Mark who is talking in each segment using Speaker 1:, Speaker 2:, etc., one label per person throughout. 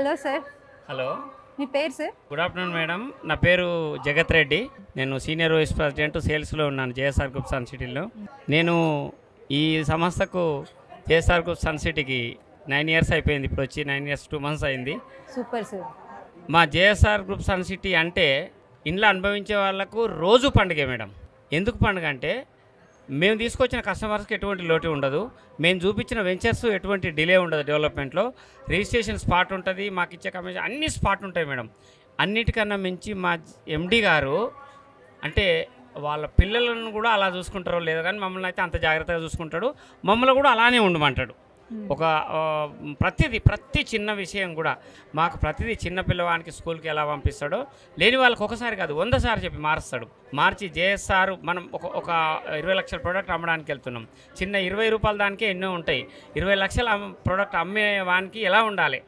Speaker 1: Hello sir.
Speaker 2: Hello,
Speaker 1: మీ పేరు sir?
Speaker 2: Good afternoon madam. నా పేరు జగత్ రెడ్డి. నేను సీనియర్ వైస్ ప్రెసిడెంట్ సేల్స్లో ఉన్నాను జేఎస్ఆర్ గ్రూప్ సన్ సిటీలో. నేను ఈ సంస్థకు జేఎస్ఆర్ గ్రూప్ సన్ సిటీకి 9 years అయిపోయింది. ఇప్పుడు వచ్చి 9 years 2 months అయింది.
Speaker 1: Super sir.
Speaker 2: మా జేఎస్ఆర్ గ్రూప్ సన్ సిటీ అంటే ఇంట్లో అనుభవించే వాళ్ళకు రోజు పండుగ మేడం. ఎందుకు పండుగ అంటే మేము తీసుకొచ్చిన కస్టమర్స్కి ఎటువంటి లోటు ఉండదు, మేము చూపించిన వెంచర్స్ ఎటువంటి డిలే ఉండదు, డెవలప్మెంట్లో రిజిస్ట్రేషన్ స్పాట్ ఉంటుంది, మాకు ఇచ్చే కమిషన్ అన్ని స్పాట్ ఉంటాయి మేడం. అన్నిటికన్నా మించి మా ఎండి గారు అంటే వాళ్ళ పిల్లలను కూడా అలా చూసుకుంటారో లేదో కానీ మమ్మల్ని అయితే అంత జాగ్రత్తగా చూసుకుంటాడు. మమ్మల్ని కూడా అలానే ఉండమంటాడు. ఒక ప్రతి చిన్న విషయం కూడా మాకు ప్రతిదీ చిన్న పిల్లవానికి స్కూల్కి ఎలా పంపిస్తాడో లేని వాళ్ళకి ఒకసారి కాదు 100 సార్లు చెప్పి మారుస్తాడు. మార్చి జేఎస్ఆర్ మనం ఒక 20 లక్షల ప్రోడక్ట్ అమ్మడానికి వెళ్తున్నాం. చిన్న 20 రూపాయల దానికే ఎన్నో ఉంటాయి. 20 లక్షల ప్రోడక్ట్ అమ్మే వానికి ఎలా ఉండాలి,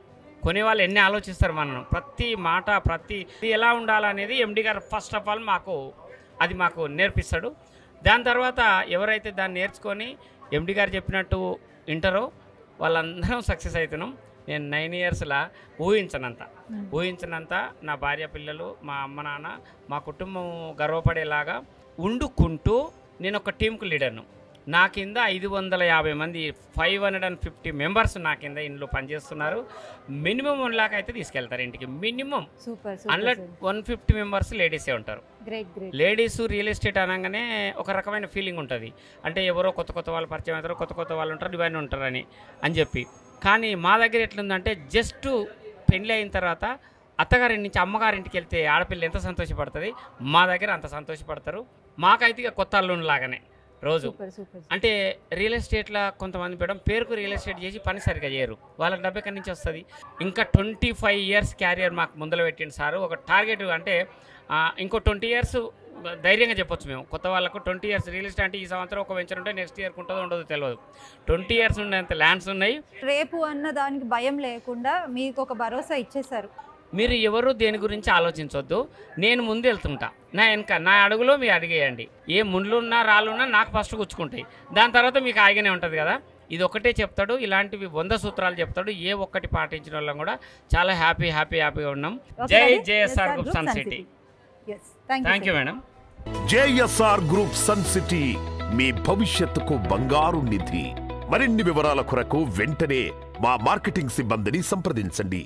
Speaker 2: కొనేవాళ్ళు ఎన్ని ఆలోచిస్తారు మనం, ప్రతి మాట ప్రతి ఎలా ఉండాలనేది ఎండి గారు ఫస్ట్ ఆఫ్ ఆల్ మాకు నేర్పిస్తాడు. దాని తర్వాత ఎవరైతే దాన్ని నేర్చుకొని ఎండి గారు చెప్పినట్టు వింటారో వాళ్ళందరం సక్సెస్ అవుతున్నాం. నేను 9 yearsలా ఊహించనంత నా భార్య పిల్లలు మా అమ్మ నాన్న మా కుటుంబం గర్వపడేలాగా ఉండుకుంటూ నేను ఒక టీంకు లీడర్ను. నా కింద 550 మంది 550 members నా కింద ఇంట్లో పనిచేస్తున్నారు. మినిమం 1 lakh అయితే తీసుకెళ్తారు ఇంటికి మినిమం. అందులో 150 members లేడీసే ఉంటారు. లేడీస్ రియల్ ఎస్టేట్ అనగానే ఒక రకమైన ఫీలింగ్ ఉంటుంది. అంటే ఎవరో కొత్త వాళ్ళు పరిచయం అవుతారు, కొత్త వాళ్ళు ఉంటారు, ఇవన్నీ ఉంటారని చెప్పి. కానీ మా దగ్గర ఎట్లుందంటే జస్ట్ పెళ్ళి అయిన తర్వాత అత్తగారింటి నుంచి అమ్మగారింటికి వెళ్తే ఆడపిల్ల ఎంత సంతోషపడుతుంది, మా దగ్గర అంత సంతోషపడతారు. మాకైతే ఇక కొత్త అల్లుని లాగానే రోజు. అంటే రియల్ ఎస్టేట్లో కొంతమంది మేడం పేరుకు రియల్ ఎస్టేట్ చేసి పని సరిగా చేయరు, వాళ్ళకి డబ్బు ఎక్కడి నుంచి వస్తుంది. ఇంకా 25 years క్యారియర్ మాకు ముందర పెట్టింది సారు. ఒక టార్గెట్ అంటే ఇంకో 20 years ధైర్యంగా చెప్పొచ్చు మేము కొత్త వాళ్ళకు. 20 years రియల్ ఎస్టేట్ అంటే ఈ సంవత్సరం ఒక వెంచర్ ఉంటే నెక్స్ట్ ఇయర్కి ఉంటుందో ఉండదో తెలియదు. 20 years ఉండేంత ల్యాండ్స్ ఉన్నాయి.
Speaker 1: రేపు అన్న దానికి భయం లేకుండా మీకు ఒక భరోసా ఇచ్చేశారు.
Speaker 2: మీరు ఎవరు దేని గురించి ఆలోచించవద్దు, నేను ముందు వెళ్తుంటా, నా వెనక నా అడుగులో మీరు అడిగేయండి. ఏ ముండ్లున్నా రాళ్ళున్నా నాకు ఫస్ట్ గుచ్చుకుంటాయి, దాని తర్వాత మీకు ఆగినే ఉంటుంది కదా. ఇది ఒకటే చెప్తాడు, ఇలాంటివి 100 సూత్రాలు చెప్తాడు. ఏ ఒక్కటి పాటించిన వాళ్ళం కూడా చాలా హ్యాపీగా ఉన్నాం. జై JSR group Sun City. Thank you madam.
Speaker 3: JSR group Sun City మీ భవిష్యత్తుకు బంగారు నిధి. మరిన్ని వివరాల కొరకు వెంటనే మా మార్కెటింగ్ సిబ్బందిని సంప్రదించండి.